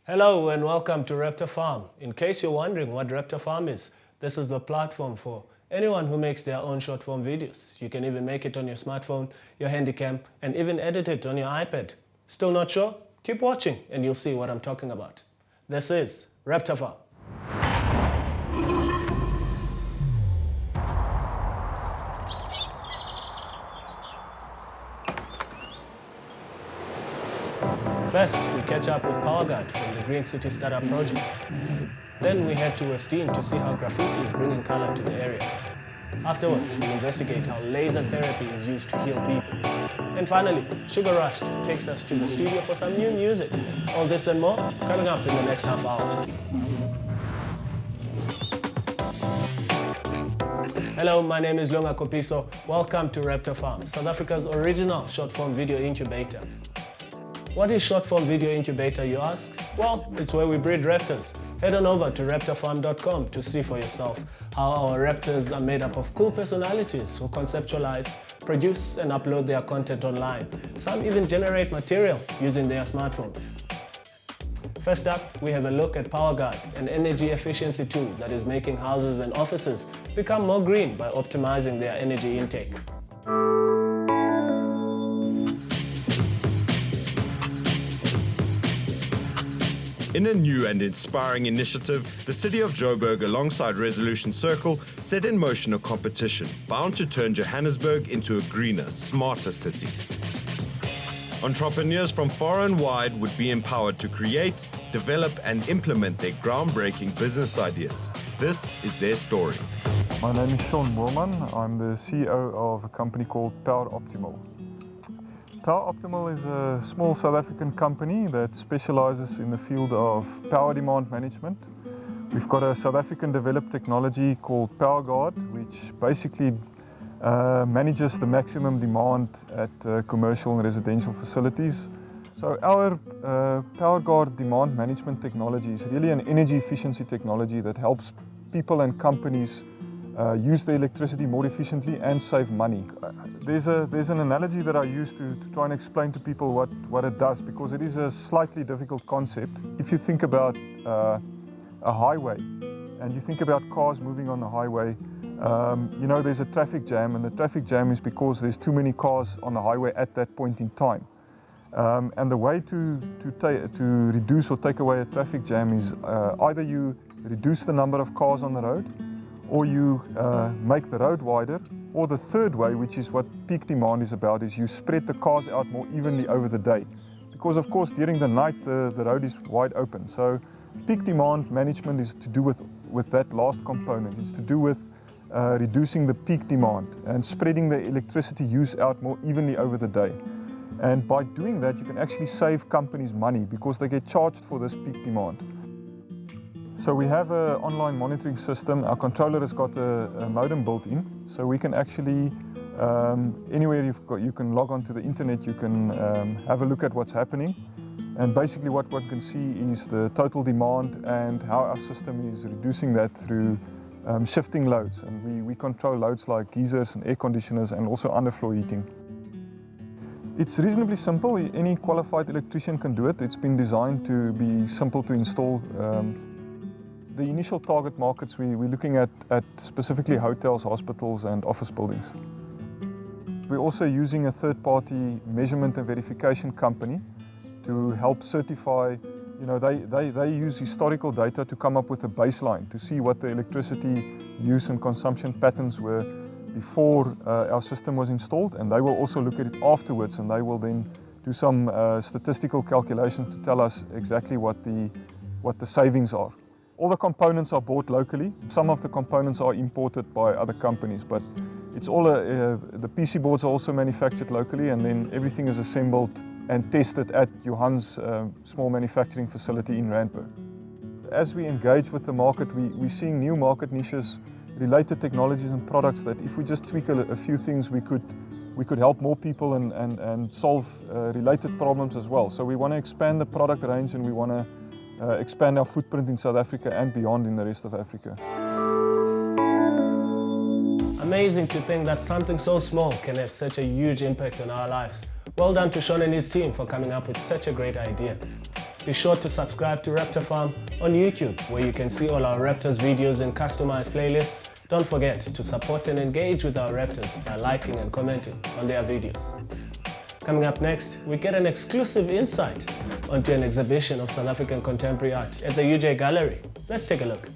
Hello and welcome to Raptor Farm. In case you're wondering what Raptor Farm is, this is the platform for anyone who makes their own short-form videos. You can even make it on your smartphone, your handycam, and even edit it on your iPad. Still not sure? Keep watching and you'll see what I'm talking about. This is Raptor Farm. First, we catch up with PowerGuard from the Green City Startup Project. Then we head to Westine to see how graffiti is bringing color to the area. Afterwards, we investigate how laser therapy is used to heal people. And finally, Sugar Rushed takes us to the studio for some new music. All this and more coming up in the next half hour. Hello, my name is Lunga Kopiso. Welcome to Raptor Farm, South Africa's original short-form video incubator. What is short-form video incubator, you ask? Well, it's where we breed raptors. Head on over to raptorfarm.com to see for yourself how our raptors are made up of cool personalities who conceptualize, produce and upload their content online. Some even generate material using their smartphones. First up, we have a look at PowerGuard, an energy efficiency tool that is making houses and offices become more green by optimizing their energy intake. In a new and inspiring initiative, the city of Joburg, alongside Resolution Circle, set in motion a competition bound to turn Johannesburg into a greener, smarter city. Entrepreneurs from far and wide would be empowered to create, develop and implement their groundbreaking business ideas. This is their story. My name is Sean Moorman. I'm the CEO of a company called Power Optimal. Power Optimal is a small South African company that specializes in the field of power demand management. We've got a South African developed technology called PowerGuard, which basically manages the maximum demand at commercial and residential facilities. So our PowerGuard demand management technology is really an energy efficiency technology that helps people and companies use the electricity more efficiently and save money. There's an analogy that I use to try and explain to people what it does, because it is a slightly difficult concept. If you think about a highway and you think about cars moving on the highway, you know there's a traffic jam, and the traffic jam is because there's too many cars on the highway at that point in time. And the way to reduce or take away a traffic jam is either you reduce the number of cars on the road, or you make the road wider, or the third way, which is what peak demand is about, is you spread the cars out more evenly over the day. Because of course during the night the road is wide open. So peak demand management is to do with that last component. It's to do with reducing the peak demand and spreading the electricity use out more evenly over the day. And by doing that you can actually save companies money because they get charged for this peak demand. So we have an online monitoring system. Our controller has got a modem built in, so we can actually, anywhere you can log on to the internet, you can have a look at what's happening. And basically what one can see is the total demand and how our system is reducing that through shifting loads. And we control loads like geysers and air conditioners and also underfloor heating. It's reasonably simple. Any qualified electrician can do it. It's been designed to be simple to install. The initial target markets we're looking at specifically hotels, hospitals and office buildings. We're also using a third-party measurement and verification company to help certify. You know, they use historical data to come up with a baseline to see what the electricity use and consumption patterns were before our system was installed, and they will also look at it afterwards, and they will then do some statistical calculations to tell us exactly what the savings are. All the components are bought locally. Some of the components are imported by other companies, but it's all the PC boards are also manufactured locally, and then everything is assembled and tested at Johan's small manufacturing facility in Randburg. As we engage with the market, we're seeing new market niches, related technologies and products that if we just tweak a few things, we could help more people and solve related problems as well. So we want to expand the product range, and we want to expand our footprint in South Africa and beyond in the rest of Africa. Amazing to think that something so small can have such a huge impact on our lives. Well done to Sean and his team for coming up with such a great idea. Be sure to subscribe to Raptor Farm on YouTube, where you can see all our Raptors videos and customized playlists. Don't forget to support and engage with our Raptors by liking and commenting on their videos. Coming up next, we get an exclusive insight onto an exhibition of South African contemporary art at the UJ Gallery. Let's take a look.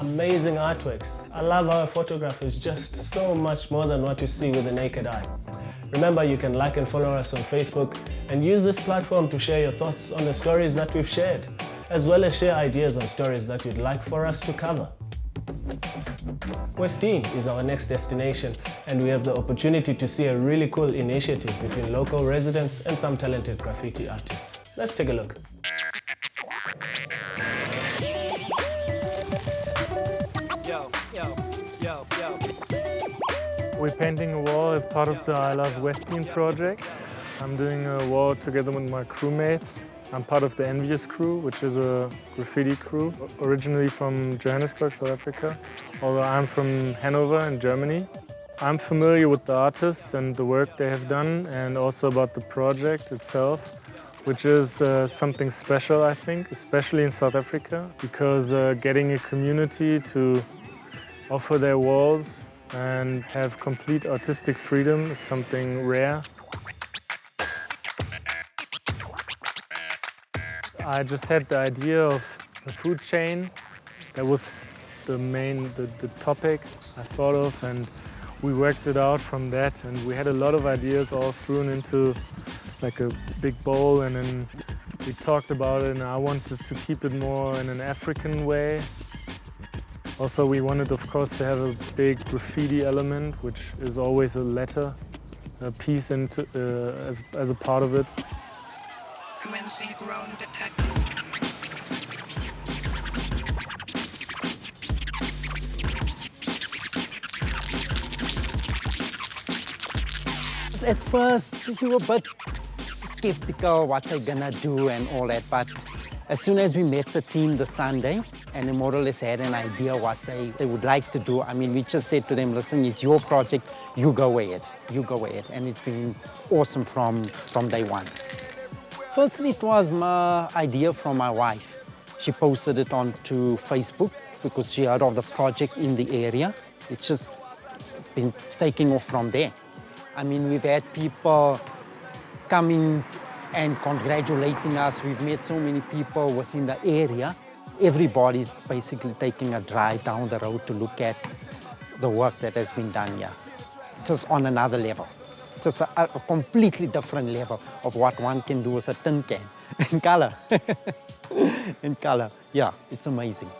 Amazing artworks. I love how a photograph is just so much more than what you see with the naked eye. Remember, you can like and follow us on Facebook and use this platform to share your thoughts on the stories that we've shared, as well as share ideas on stories that you'd like for us to cover. Westine is our next destination, and we have the opportunity to see a really cool initiative between local residents and some talented graffiti artists. Let's take a look. We're painting a wall as part of the I Love Westine project. I'm doing a wall together with my crewmates. I'm part of the Envious crew, which is a graffiti crew, originally from Johannesburg, South Africa, although I'm from Hanover in Germany. I'm familiar with the artists and the work they have done, and also about the project itself, which is something special, I think, especially in South Africa, because getting a community to offer their walls and have complete artistic freedom is something rare. I just had the idea of a food chain. That was the topic I thought of, and we worked it out from that, and we had a lot of ideas all thrown into like a big bowl, and then we talked about it, and I wanted to keep it more in an African way. Also, we wanted, of course, to have a big graffiti element, which is always a letter, a piece into, as a part of it. Commencing ground attack. At first, we were a bit skeptical what they're gonna do and all that, but as soon as we met the team the Sunday and they more or less had an idea what they would like to do, I mean, we just said to them, listen, it's your project, you go ahead, and it's been awesome from day one. Firstly, it was my idea from my wife. She posted it onto Facebook because she heard of the project in the area. It's just been taking off from there. I mean, we've had people coming and congratulating us. We've met so many people within the area. Everybody's basically taking a drive down the road to look at the work that has been done here. Just on another level. Just a completely different level of what one can do with a tin can in color. In color, yeah, it's amazing.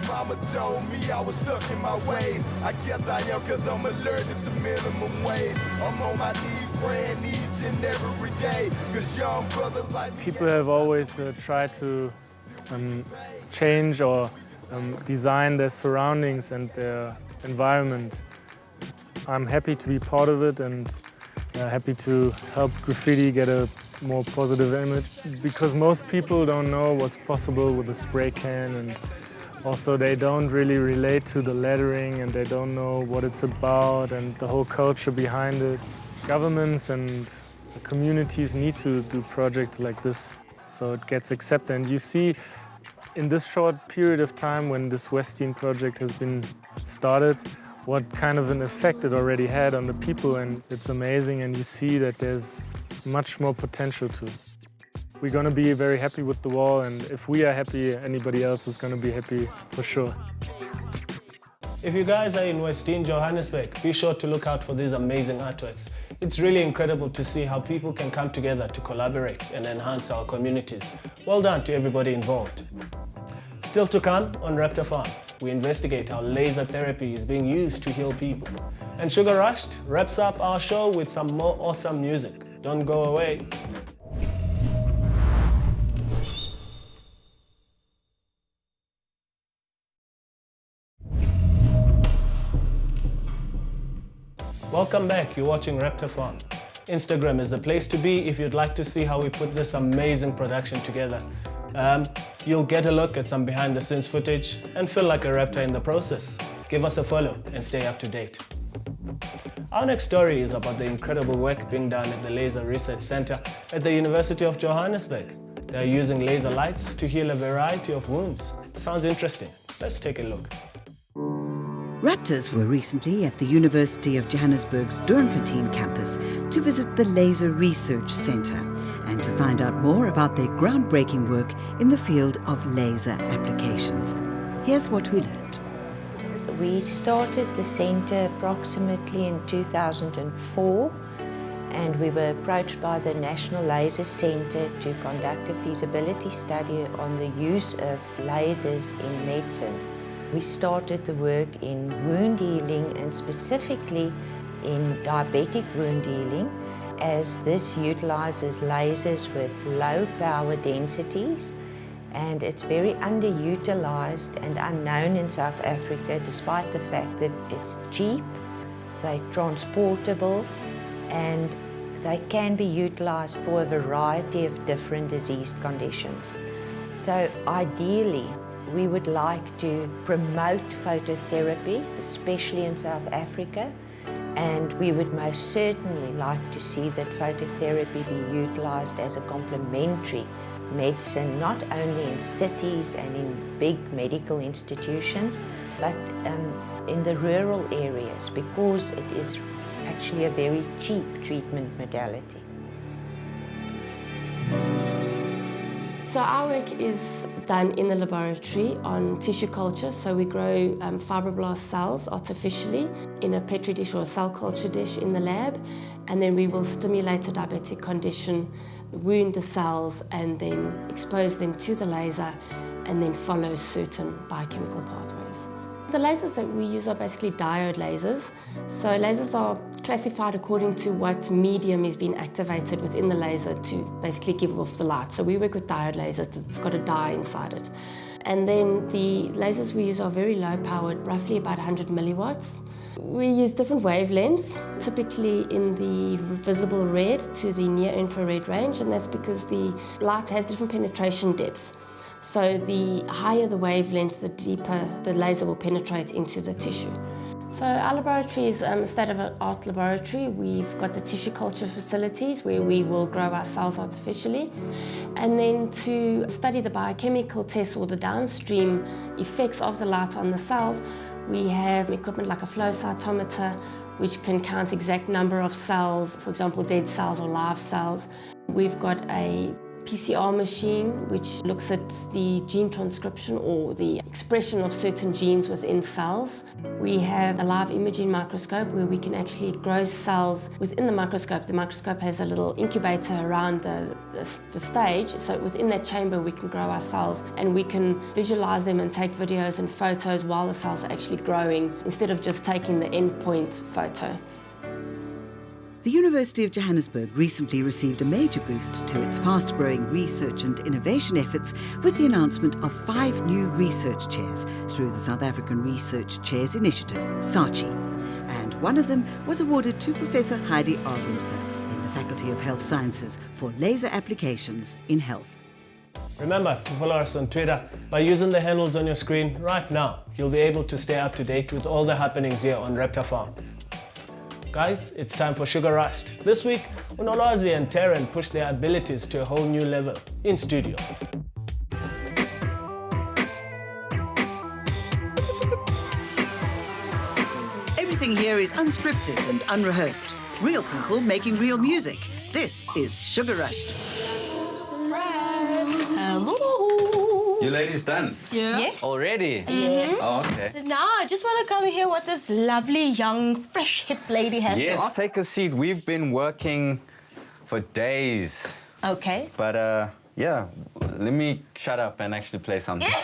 Mama told me I was stuck in my ways. I guess I am, cause I'm allergic to minimum wage. I'm on my knees praying each and every day, cause young brothers like me. People have always tried to change or design their surroundings and their environment. I'm happy to be part of it, and happy to help graffiti get a more positive image, because most people don't know what's possible with a spray can, and also they don't really relate to the lettering, and they don't know what it's about and the whole culture behind it. Governments and the communities need to do projects like this so it gets accepted. And you see in this short period of time when this Westine project has been started, what kind of an effect it already had on the people, and it's amazing, and you see that there's much more potential too. We're going to be very happy with the wall, and if we are happy, anybody else is going to be happy for sure. If you guys are in Westine, Johannesburg, be sure to look out for these amazing artworks. It's really incredible to see how people can come together to collaborate and enhance our communities. Well done to everybody involved. Still to come on Raptor Farm, we investigate how laser therapy is being used to heal people. And Sugar Rushed wraps up our show with some more awesome music. Don't go away. Welcome back, you're watching Raptor Farm. Instagram is the place to be if you'd like to see how we put this amazing production together. You'll get a look at some behind the scenes footage and feel like a raptor in the process. Give us a follow and stay up to date. Our next story is about the incredible work being done at the Laser Research Center at the University of Johannesburg. They're using laser lights to heal a variety of wounds. Sounds interesting. Let's take a look. Raptors were recently at the University of Johannesburg's Doornfontein campus to visit the Laser Research Centre and to find out more about their groundbreaking work in the field of laser applications. Here's what we learned. We started the centre approximately in 2004, and we were approached by the National Laser Centre to conduct a feasibility study on the use of lasers in medicine. We started the work in wound healing, and specifically in diabetic wound healing, as this utilizes lasers with low power densities, and it's very underutilized and unknown in South Africa, despite the fact that it's cheap, they're transportable, and they can be utilized for a variety of different disease conditions. So ideally, we would like to promote phototherapy, especially in South Africa, and we would most certainly like to see that phototherapy be utilized as a complementary medicine, not only in cities and in big medical institutions, but in the rural areas because it is actually a very cheap treatment modality. So our work is done in the laboratory on tissue culture. So we grow fibroblast cells artificially in a petri dish or a cell culture dish in the lab, and then we will stimulate a diabetic condition, wound the cells, and then expose them to the laser, and then follow certain biochemical pathways. The lasers that we use are basically diode lasers. So lasers are classified according to what medium is being activated within the laser to basically give off the light. So we work with diode lasers, it's got a dye inside it. And then the lasers we use are very low powered, roughly about 100 milliwatts. We use different wavelengths, typically in the visible red to the near infrared range, and that's because the light has different penetration depths. So the higher the wavelength, the deeper the laser will penetrate into the tissue. So our laboratory is a state-of-the-art laboratory. We've got the tissue culture facilities where we will grow our cells artificially. And then to study the biochemical tests or the downstream effects of the light on the cells, we have equipment like a flow cytometer, which can count exact number of cells, for example, dead cells or live cells. We've got a PCR machine, which looks at the gene transcription or the expression of certain genes within cells. We have a live imaging microscope where we can actually grow cells within the microscope. The microscope has a little incubator around the stage, so within that chamber we can grow our cells and we can visualize them and take videos and photos while the cells are actually growing instead of just taking the endpoint photo. The University of Johannesburg recently received a major boost to its fast-growing research and innovation efforts with the announcement of 5 new research chairs through the South African Research Chairs Initiative, SACHI. And one of them was awarded to Professor Heidi Argrimse in the Faculty of Health Sciences for laser applications in health. Remember to follow us on Twitter by using the handles on your screen right now. You'll be able to stay up to date with all the happenings here on Raptor Farm. Guys, it's time for Sugar Rushed. This week, Unolazi and Taryn push their abilities to a whole new level in studio. Everything here is unscripted and unrehearsed. Real people making real music. This is Sugar Rushed. You ladies done? Yeah. Yes. Already? Yes. Oh, okay. So now I just want to come and hear what this lovely, young, fresh, hip lady has to offer. Yes, take a seat. We've been working for days. Okay. But, yeah, let me shut up and actually play something. Isn't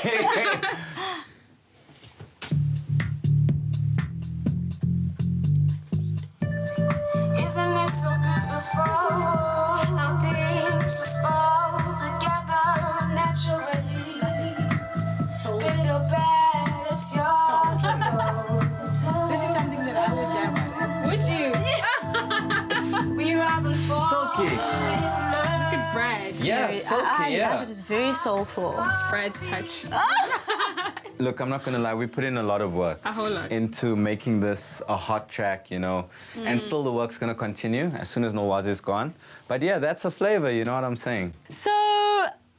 it so beautiful how things just fall together naturally? Good or bad, it's yours alone. This is something that I would jam on. Would you? Yeah. We rise and fall. Silky. Look at Brad. Yeah, silky, yeah. It is very soulful. It's Brad's touch. Look, I'm not going to lie, we put in a lot of work. A whole lot. Into making this a hot track, you know. And still the work's going to continue as soon as Nolwazi's gone. But yeah, that's a flavor, you know what I'm saying? So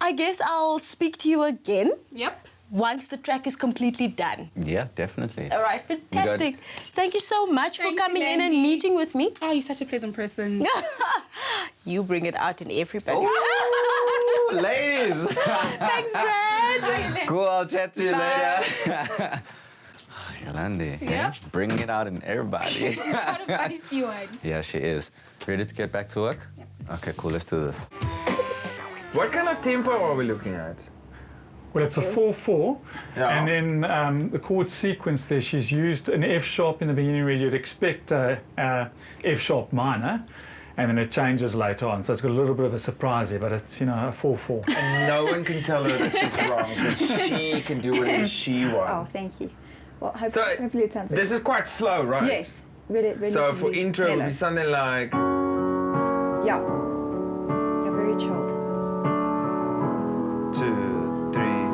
I guess I'll speak to you again. Yep. Once the track is completely done. Yeah, definitely. All right, fantastic. Thank you so much for coming in and meeting with me. Oh, you're such a pleasant person. You bring it out in everybody. Ooh, ladies. Thanks, Brad. Cool, I'll chat to you later. Yolandi, Yeah? Bringing it out in everybody. She's quite a funny steward. Yeah, she is. Ready to get back to work? Yep. Okay, cool, let's do this. What kind of tempo are we looking at? Well, it's a 4/4, Yeah. and then the chord sequence there, she's used an F sharp in the beginning where you'd expect a F sharp minor, and then it changes later on. So it's got a little bit of a surprise there, but it's, you know, a 4/4. And no one can tell her that she's wrong because she can do whatever she wants. Oh, thank you. Well, hopefully it sounds This is quite slow, right? Yes. Really so for intro, it would be something like... Yeah. Yeah, very chilled. 2, 3, 4.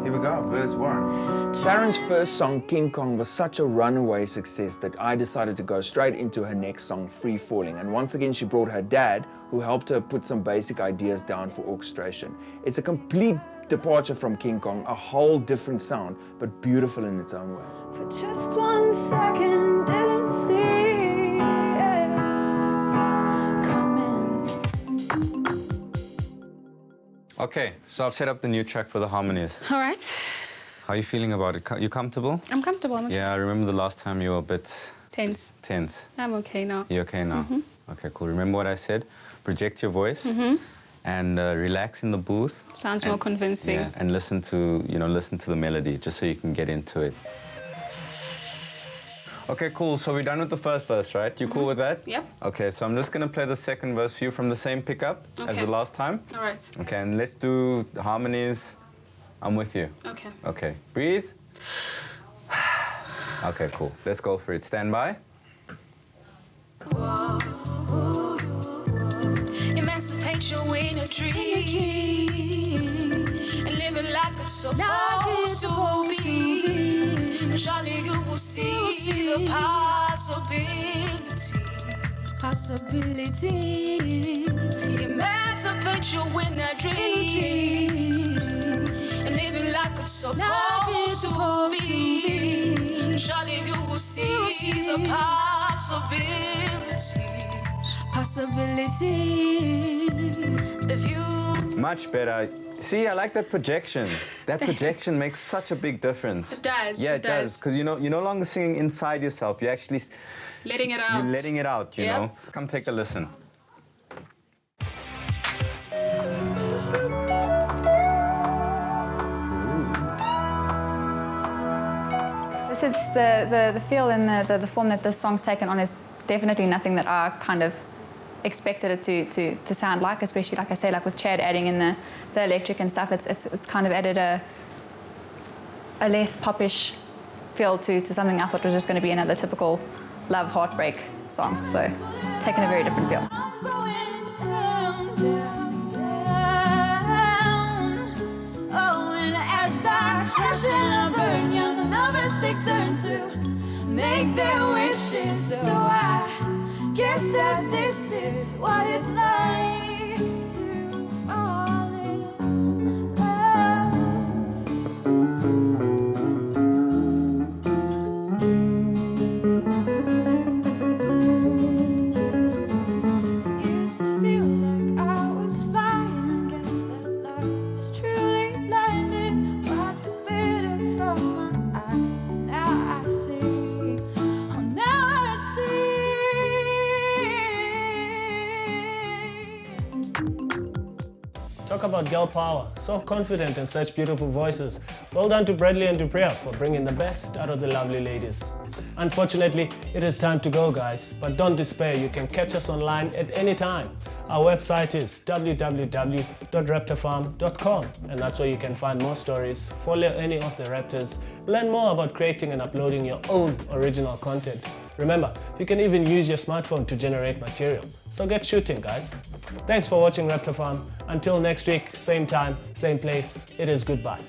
Here we go, verse 1. Taryn's first song, King Kong, was such a runaway success that I decided to go straight into her next song, Free Falling. And once again, she brought her dad, who helped her put some basic ideas down for orchestration. It's a complete departure from King Kong, a whole different sound, but beautiful in its own way. For just 1 second, didn't see it coming. Okay, so I've set up the new track for the harmonies. All right. How are you feeling about it? You comfortable? I'm comfortable. Yeah, I remember the last time you were a bit Tense. tense. I'm okay now. You okay now? Mhm. Okay, cool. Remember what I said? Project your voice Mhm. and relax in the booth. Sounds more convincing. Yeah, and listen to the melody, just so you can get into it. Okay, cool. So we're done with the first verse, right? You cool with that? Yep. Okay, so I'm just gonna play the second verse for you from the same pickup as Okay. the last time. All right. Okay, and let's do the harmonies. I'm with you. Okay. Okay, breathe. Okay, cool. Let's go for it. Stand by. Emancipate your inner dream and live it like it's supposed to be. Surely you will see the possibility. Emancipate your inner dream and live it like it's supposed to be. Surely you will see the possibilities. The view. Much better. See, I like that projection. That projection makes such a big difference. It does, Yeah, it it does. does. Because you're no longer singing inside yourself. You're actually Letting it out. You're letting it out, you Yep. know. Come take a listen. This is the feel and the form that this song's taken on is definitely nothing that I kind of expected it to sound like, especially like I say, like with Chad adding in the electric and stuff. It's kind of added a less popish feel to something I thought was just going to be another typical love heartbreak song. So taking a very different feel. Take turns to make their wishes. So I guess that this is what it's like to fall in love. Used to feel like I was flying. Guess that love was truly blinding. Wiped the glitter from my eyes. Now I see. Oh, now I see. Talk about girl power, so confident and such beautiful voices. Well done to Bradley and Duprea for bringing the best out of the lovely ladies. Unfortunately, it is time to go, guys, but don't despair, you can catch us online at any time. Our website is www.raptorfarm.com, and that's where you can find more stories, follow any of the Raptors, learn more about creating and uploading your own original content. Remember, you can even use your smartphone to generate material. So get shooting, guys. Thanks for watching Raptor Farm. Until next week, same time, same place, it is goodbye.